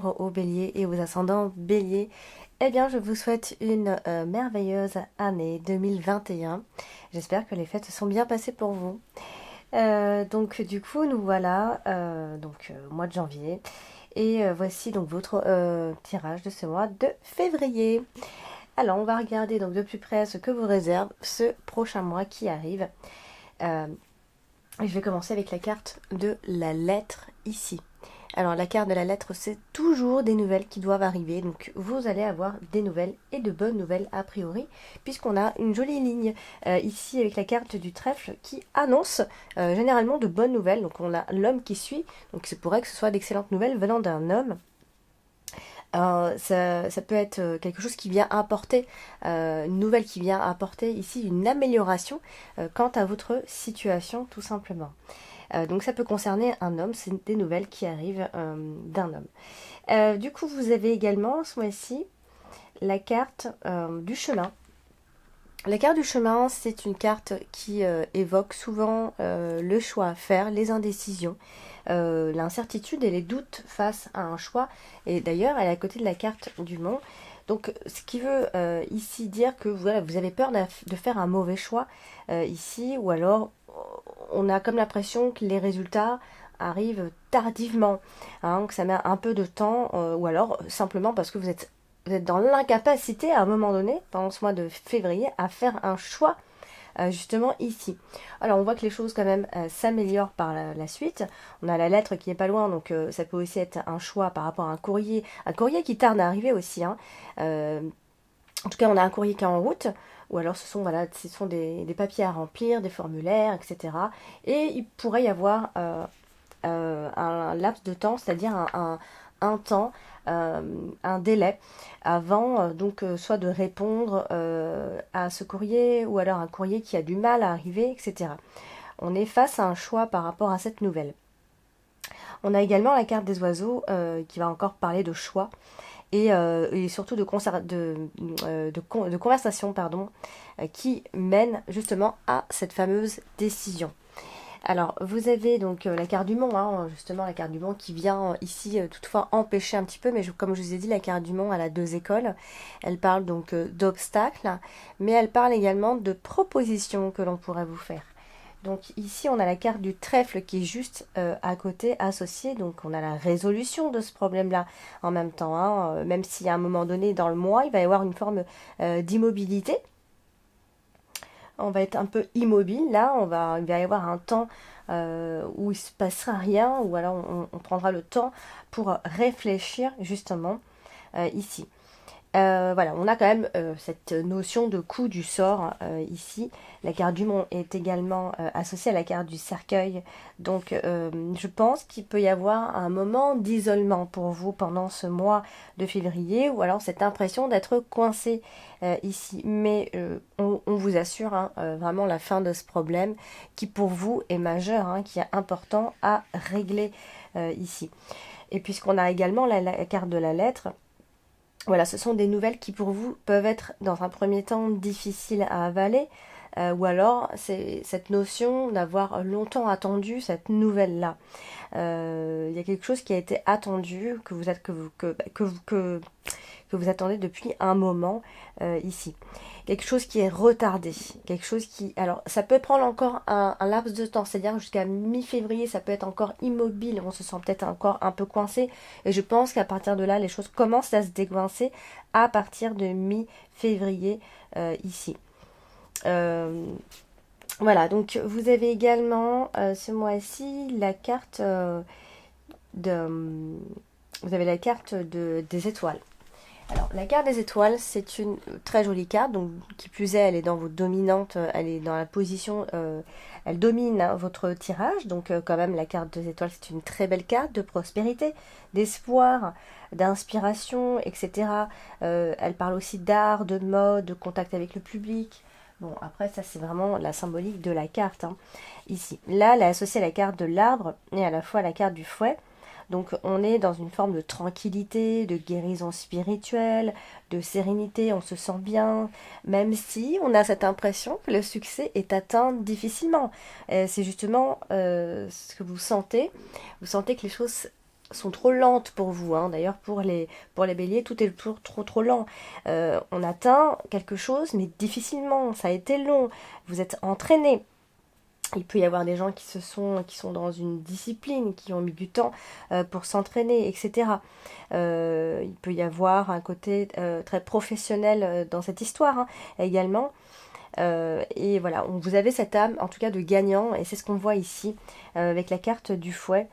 chers aux béliers et aux ascendants béliers, eh bien je vous souhaite une merveilleuse année 2021. J'espère que les fêtes se sont bien passées pour vous. Donc du coup nous voilà au mois de janvier et voici donc votre tirage de ce mois de février. Alors on va regarder donc de plus près ce que vous réserve ce prochain mois qui arrive. Je vais commencer avec la carte de la lettre ici. Alors la carte de la lettre, c'est toujours des nouvelles qui doivent arriver, donc vous allez avoir des nouvelles et de bonnes nouvelles a priori, puisqu'on a une jolie ligne ici avec la carte du trèfle qui annonce généralement de bonnes nouvelles. Donc on a l'homme qui suit, donc c'est pourrait que ce soit d'excellentes nouvelles venant d'un homme. Ça peut être quelque chose qui vient apporter, une nouvelle qui vient apporter ici une amélioration quant à votre situation tout simplement. Donc ça peut concerner un homme, c'est des nouvelles qui arrivent d'un homme. Du coup vous avez également ce mois-ci la carte du chemin. La carte du chemin, c'est une carte qui évoque souvent le choix à faire, les indécisions, l'incertitude et les doutes face à un choix. Et d'ailleurs, elle est à côté de la carte du mont. Donc, ce qui veut ici dire que voilà, vous avez peur de faire un mauvais choix ici, ou alors on a comme l'impression que les résultats arrivent tardivement, hein, que ça met un peu de temps, ou alors simplement parce que vous êtes dans l'incapacité à un moment donné, pendant ce mois de février, à faire un choix justement ici. Alors on voit que les choses quand même s'améliorent par la suite. On a la lettre qui est pas loin, donc ça peut aussi être un choix par rapport à un courrier qui tarde à arriver aussi. Hein. En tout cas, on a un courrier qui est en route, ou alors ce sont des papiers à remplir, des formulaires, etc. Et il pourrait y avoir un laps de temps, c'est-à-dire un temps, un délai avant soit de répondre à ce courrier ou alors un courrier qui a du mal à arriver, etc. On est face à un choix par rapport à cette nouvelle. On a également la carte des oiseaux qui va encore parler de choix et surtout de conversation qui mène justement à cette fameuse décision. Alors, vous avez donc la carte du mont, hein, justement la carte du mont qui vient ici toutefois empêcher un petit peu, mais comme je vous ai dit, la carte du mont, elle a deux écoles. Elle parle donc d'obstacles, mais elle parle également de propositions que l'on pourrait vous faire. Donc ici, on a la carte du trèfle qui est juste à côté, associée. Donc on a la résolution de ce problème-là en même temps. Hein, même si à un moment donné dans le mois, il va y avoir une forme d'immobilité. On va être un peu immobile là, il va y avoir un temps où il ne se passera rien, ou alors on prendra le temps pour réfléchir justement ici. Voilà, on a quand même cette notion de coup du sort ici. La carte du mont est également associée à la carte du cercueil. Donc je pense qu'il peut y avoir un moment d'isolement pour vous pendant ce mois de février, ou alors cette impression d'être coincé ici. Mais on vous assure vraiment la fin de ce problème qui pour vous est majeur, hein, qui est important à régler ici. Et puisqu'on a également la carte de la lettre, voilà, ce sont des nouvelles qui pour vous peuvent être dans un premier temps difficiles à avaler, ou alors c'est cette notion d'avoir longtemps attendu cette nouvelle-là. Il y a quelque chose qui a été attendu, que vous attendez depuis un moment ici. Quelque chose qui est retardé, quelque chose qui... Alors, ça peut prendre encore un laps de temps, c'est-à-dire jusqu'à mi-février, ça peut être encore immobile, on se sent peut-être encore un peu coincé, et je pense qu'à partir de là, les choses commencent à se décoincer à partir de mi-février ici. Voilà, donc vous avez également ce mois-ci la carte vous avez la carte des étoiles. Alors, la carte des étoiles, c'est une très jolie carte, donc qui plus est, elle est dans votre dominante, elle est dans la position, elle domine votre tirage, donc quand même la carte des étoiles, c'est une très belle carte de prospérité, d'espoir, d'inspiration, etc. Elle parle aussi d'art, de mode, de contact avec le public. Bon, après, ça, c'est vraiment la symbolique de la carte, hein, ici. Là, elle est associée à la carte de l'arbre et à la fois à la carte du fouet. Donc on est dans une forme de tranquillité, de guérison spirituelle, de sérénité, on se sent bien, même si on a cette impression que le succès est atteint difficilement. C'est justement ce que vous sentez que les choses sont trop lentes pour vous. Hein. D'ailleurs, pour les béliers, tout est toujours trop lent. On atteint quelque chose, mais difficilement. Ça a été long. Vous êtes entraîné. Il peut y avoir des gens qui sont dans une discipline, qui ont mis du temps pour s'entraîner, etc. Il peut y avoir un côté très professionnel dans cette histoire, hein, également. Et voilà, vous avez cette âme, en tout cas de gagnant, et c'est ce qu'on voit ici, avec la carte du fouet,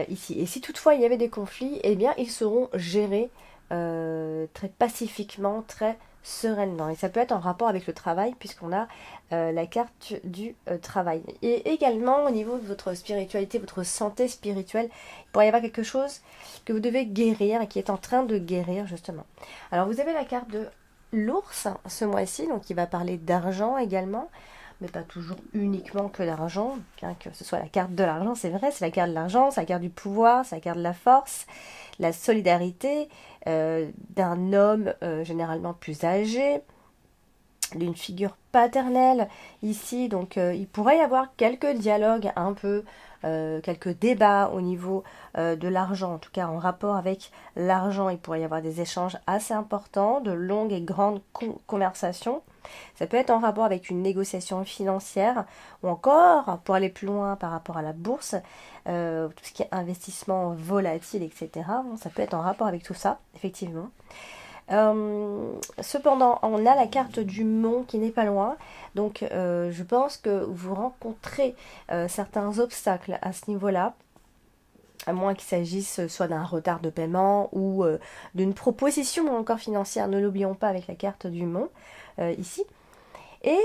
ici. Et si toutefois il y avait des conflits, eh bien ils seront gérés très pacifiquement, très sereinement. Et ça peut être en rapport avec le travail, puisqu'on a la carte du travail. Et également au niveau de votre spiritualité, votre santé spirituelle, il pourrait y avoir quelque chose que vous devez guérir, et qui est en train de guérir justement. Alors vous avez la carte de l'ours ce mois-ci, donc il va parler d'argent également, mais pas toujours uniquement que d'argent, bien que ce soit la carte de l'argent, c'est vrai, c'est la carte de l'argent, c'est la carte du pouvoir, c'est la carte de la force, la solidarité d'un homme généralement plus âgé, d'une figure paternelle ici, donc il pourrait y avoir quelques dialogues un peu, quelques débats au niveau de l'argent, en tout cas en rapport avec l'argent, il pourrait y avoir des échanges assez importants, de longues et grandes conversations. Ça peut être en rapport avec une négociation financière, ou encore, pour aller plus loin par rapport à la bourse, tout ce qui est investissement volatile, etc. Bon, ça peut être en rapport avec tout ça, effectivement. Cependant, on a la carte du mont qui n'est pas loin, donc je pense que vous rencontrez certains obstacles à ce niveau-là, à moins qu'il s'agisse soit d'un retard de paiement ou d'une proposition encore financière, ne l'oublions pas avec la carte du mont ici. Et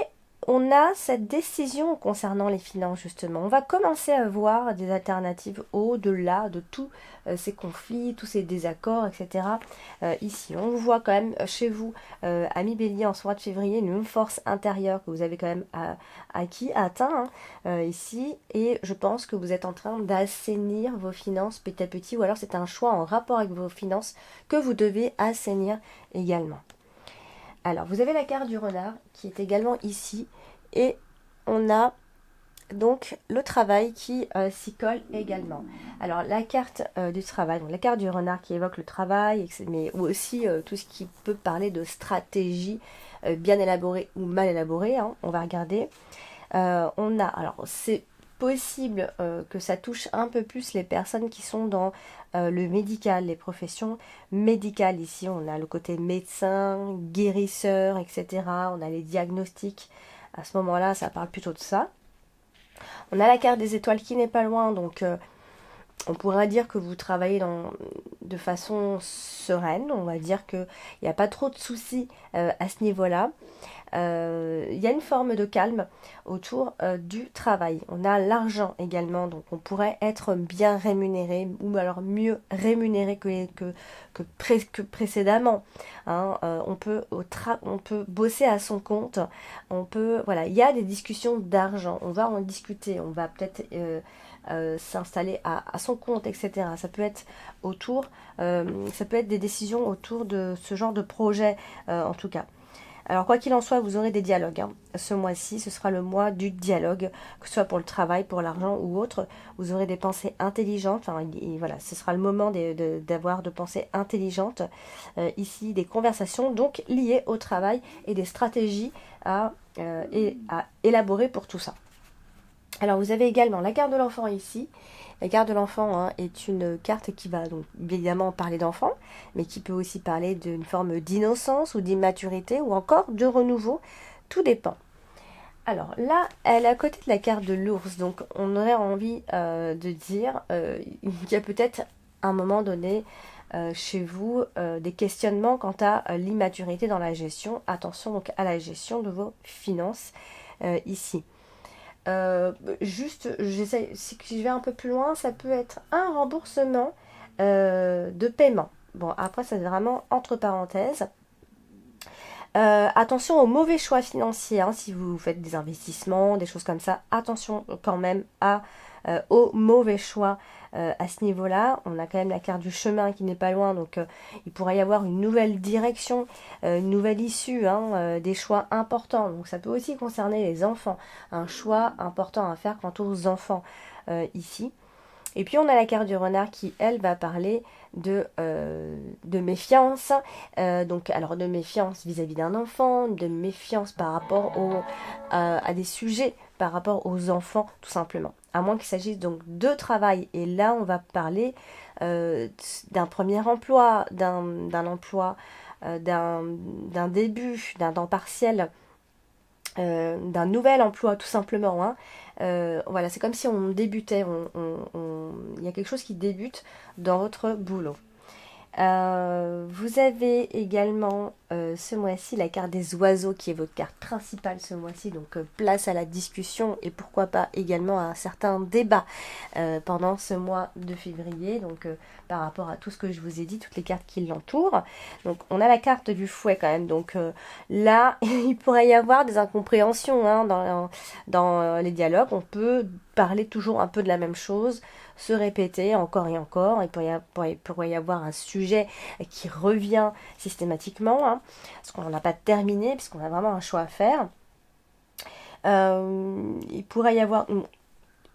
on a cette décision concernant les finances, justement. On va commencer à voir des alternatives au-delà de tous ces conflits, tous ces désaccords, etc. Ici, on voit quand même chez vous, amis bélier, en ce mois de février, une force intérieure que vous avez quand même atteint, hein, ici. Et je pense que vous êtes en train d'assainir vos finances petit à petit, ou alors c'est un choix en rapport avec vos finances que vous devez assainir également. Alors, vous avez la carte du renard qui est également ici, et on a donc le travail qui s'y colle également. Alors, la carte du travail, donc la carte du renard qui évoque le travail, mais aussi tout ce qui peut parler de stratégie bien élaborée ou mal élaborée, hein, on va regarder. On a, alors c'est possible que ça touche un peu plus les personnes qui sont dans le médical, les professions médicales. Ici, on a le côté médecin, guérisseur, etc. On a les diagnostics. À ce moment-là, ça parle plutôt de ça. On a la carte des étoiles qui n'est pas loin, donc on pourrait dire que vous travaillez de façon sereine. On va dire qu'il n'y a pas trop de soucis à ce niveau-là. Il y a une forme de calme autour du travail. On a l'argent également, donc on pourrait être bien rémunéré, ou alors mieux rémunéré que précédemment. Hein. On peut bosser à son compte. Voilà, il y a des discussions d'argent. On va en discuter. On va peut-être s'installer à son compte, etc. Ça peut être ça peut être des décisions autour de ce genre de projet, en tout cas. Alors quoi qu'il en soit, vous aurez des dialogues. Hein. Ce mois-ci, ce sera le mois du dialogue, que ce soit pour le travail, pour l'argent ou autre. Vous aurez des pensées intelligentes. Enfin, voilà, ce sera le moment d'avoir de pensées intelligentes. Ici, des conversations donc liées au travail et des stratégies à élaborer pour tout ça. Alors vous avez également la carte de l'enfant ici. La carte de l'enfant, hein, est une carte qui va donc évidemment parler d'enfant, mais qui peut aussi parler d'une forme d'innocence ou d'immaturité ou encore de renouveau. Tout dépend. Alors là, elle est à côté de la carte de l'ours, donc on aurait envie de dire qu'il y a peut-être à un moment donné chez vous des questionnements quant à l'immaturité dans la gestion. Attention donc à la gestion de vos finances ici. Juste, si je vais un peu plus loin, ça peut être un remboursement de paiement. Bon, après, ça c'est vraiment entre parenthèses. Attention aux mauvais choix financiers, hein, si vous faites des investissements, des choses comme ça. Attention quand même aux mauvais choix à ce niveau-là. On a quand même la carte du chemin qui n'est pas loin, donc il pourrait y avoir une nouvelle direction, une nouvelle issue, hein, des choix importants. Donc ça peut aussi concerner les enfants, un choix important à faire quant aux enfants ici. Et puis on a la carte du renard qui, elle, va parler de méfiance. Donc, alors de méfiance vis-à-vis d'un enfant, de méfiance par rapport à des sujets, par rapport aux enfants, tout simplement. À moins qu'il s'agisse donc de travail. Et là, on va parler d'un premier emploi, d'un emploi, d'un début, d'un temps partiel, d'un nouvel emploi, tout simplement. Hein. Voilà, c'est comme si on débutait, il y a quelque chose qui débute dans votre boulot. Vous avez également ce mois-ci la carte des oiseaux qui est votre carte principale ce mois-ci, donc place à la discussion et pourquoi pas également à un certain débat pendant ce mois de février, donc par rapport à tout ce que je vous ai dit, toutes les cartes qui l'entourent. Donc on a la carte du fouet quand même, donc là il pourrait y avoir des incompréhensions hein, dans les dialogues, on peut parler toujours un peu de la même chose, se répéter encore et encore. Il pourrait y avoir un sujet qui revient systématiquement, hein, parce qu'on n'a pas terminé, puisqu'on a vraiment un choix à faire. Il pourrait y avoir...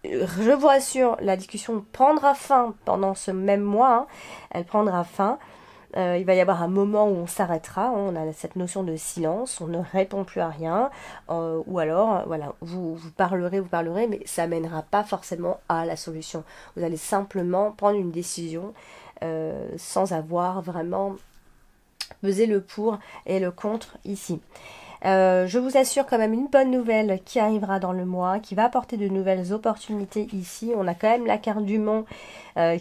Je vous rassure, la discussion prendra fin pendant ce même mois. Hein, elle prendra fin. Il va y avoir un moment où on s'arrêtera, hein, on a cette notion de silence, on ne répond plus à rien, ou alors, voilà, vous parlerez, mais ça mènera pas forcément à la solution. Vous allez simplement prendre une décision sans avoir vraiment pesé le pour et le contre ici. Je vous assure quand même une bonne nouvelle qui arrivera dans le mois, qui va apporter de nouvelles opportunités ici. On a quand même la carte du Mont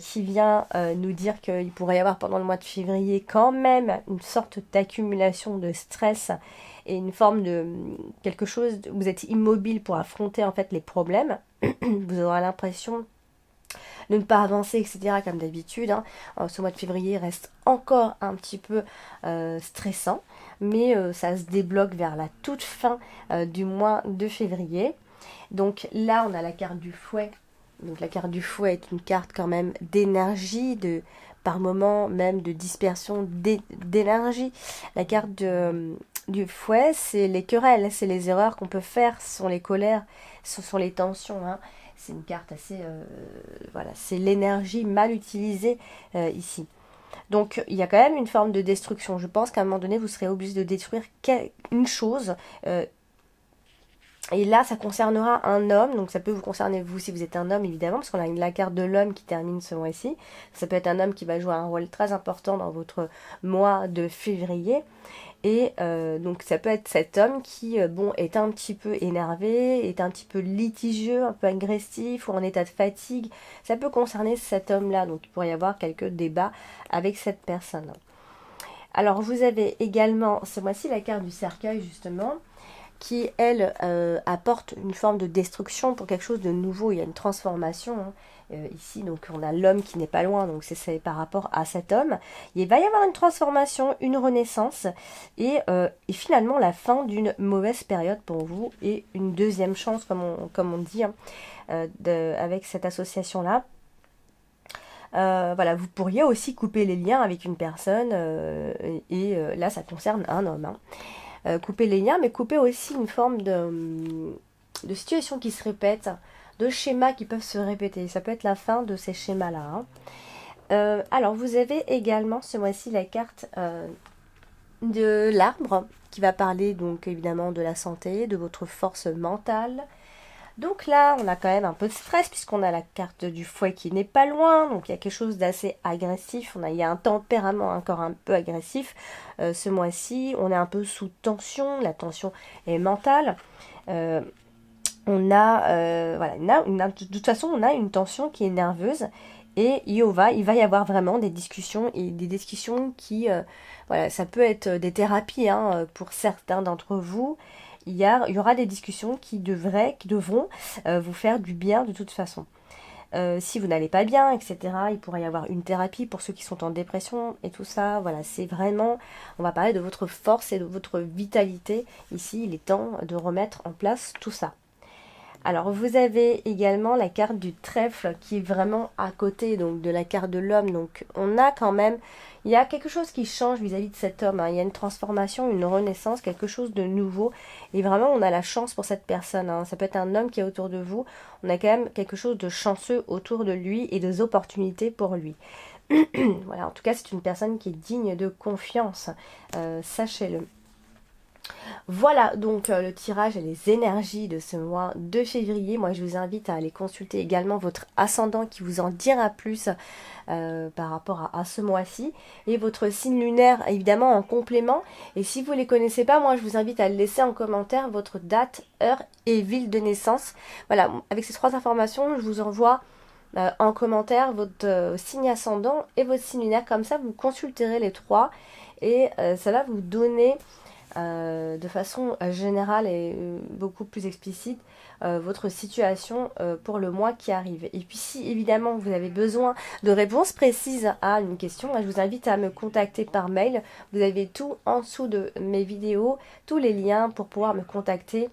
qui vient nous dire qu'il pourrait y avoir pendant le mois de février quand même une sorte d'accumulation de stress et une forme de quelque chose, vous êtes immobile pour affronter en fait les problèmes. Vous aurez l'impression de ne pas avancer, etc. comme d'habitude. Hein. Ce mois de février reste encore un petit peu stressant, mais ça se débloque vers la toute fin du mois de février. Donc là, on a la carte du fouet. Donc la carte du fouet est une carte quand même d'énergie, par moment même de dispersion d'énergie. La carte du fouet, c'est les querelles, c'est les erreurs qu'on peut faire, ce sont les colères, ce sont les tensions. Hein. C'est une carte assez... voilà, c'est l'énergie mal utilisée ici. Donc, il y a quand même une forme de destruction. Je pense qu'à un moment donné, vous serez obligé de détruire une chose. Et là, ça concernera un homme. Donc, ça peut vous concerner vous si vous êtes un homme, évidemment, parce qu'on a la carte de l'homme qui termine ce mois-ci. Ça peut être un homme qui va jouer un rôle très important dans votre mois de février. Et donc ça peut être cet homme qui bon, est un petit peu énervé, est un petit peu litigieux, un peu agressif ou en état de fatigue. Ça peut concerner cet homme-là, donc il pourrait y avoir quelques débats avec cette personne. Alors vous avez également ce mois-ci la carte du cercueil justement, qui elle apporte une forme de destruction pour quelque chose de nouveau, il y a une transformation. Hein. Ici, donc on a l'homme qui n'est pas loin, donc c'est par rapport à cet homme. Il va y avoir une transformation, une renaissance, et finalement la fin d'une mauvaise période pour vous, et une deuxième chance, comme on dit, hein, avec cette association-là. Voilà, vous pourriez aussi couper les liens avec une personne, et là ça concerne un homme. Hein. Couper les liens, mais couper aussi une forme de situation qui se répète, de schémas qui peuvent se répéter. Ça peut être la fin de ces schémas-là. Hein. Alors, vous avez également ce mois-ci la carte de l'arbre qui va parler donc évidemment de la santé, de votre force mentale. Donc là, on a quand même un peu de stress puisqu'on a la carte du fouet qui n'est pas loin. Donc il y a quelque chose d'assez agressif. Il y a un tempérament encore un peu agressif ce mois-ci. On est un peu sous tension. La tension est mentale. De toute façon, on a une tension qui est nerveuse et il va y avoir vraiment des discussions et des discussions qui, voilà, ça peut être des thérapies hein, pour certains d'entre vous. Il y aura des discussions qui devront vous faire du bien de toute façon. Si vous n'allez pas bien, etc., il pourrait y avoir une thérapie pour ceux qui sont en dépression et tout ça. Voilà, c'est vraiment, on va parler de votre force et de votre vitalité. Ici, il est temps de remettre en place tout ça. Alors vous avez également la carte du trèfle qui est vraiment à côté donc de la carte de l'homme. Donc on a quand même, il y a quelque chose qui change vis-à-vis de cet homme, hein. Il y a une transformation, une renaissance, quelque chose de nouveau. Et vraiment on a la chance pour cette personne, hein. Ça peut être un homme qui est autour de vous. On a quand même quelque chose de chanceux autour de lui et des opportunités pour lui. Voilà, en tout cas c'est une personne qui est digne de confiance, sachez-le. Voilà donc le tirage et les énergies de ce mois de février. Moi je vous invite à aller consulter également votre ascendant qui vous en dira plus par rapport à ce mois-ci. Et votre signe lunaire évidemment en complément. Et si vous ne les connaissez pas, moi je vous invite à laisser en commentaire votre date, heure et ville de naissance. Voilà, avec ces 3 informations, je vous envoie en commentaire votre signe ascendant et votre signe lunaire. Comme ça vous consulterez les 3 et ça va vous donner de façon générale et beaucoup plus explicite votre situation pour le mois qui arrive. Et puis si évidemment vous avez besoin de réponses précises à une question, je vous invite à me contacter par mail. Vous avez tout en dessous de mes vidéos, tous les liens pour pouvoir me contacter.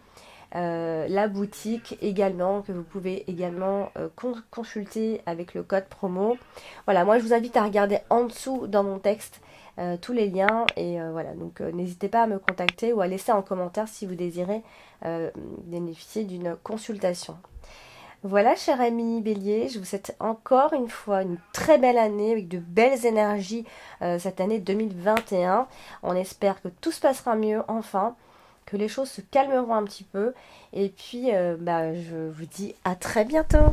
La boutique également que vous pouvez également consulter avec le code promo. Voilà, moi je vous invite à regarder en dessous dans mon texte tous les liens et voilà, donc n'hésitez pas à me contacter ou à laisser en commentaire si vous désirez bénéficier d'une consultation. Voilà, cher ami Bélier, je vous souhaite encore une fois une très belle année avec de belles énergies cette année 2021. On espère que tout se passera mieux enfin, que les choses se calmeront un petit peu et puis je vous dis à très bientôt.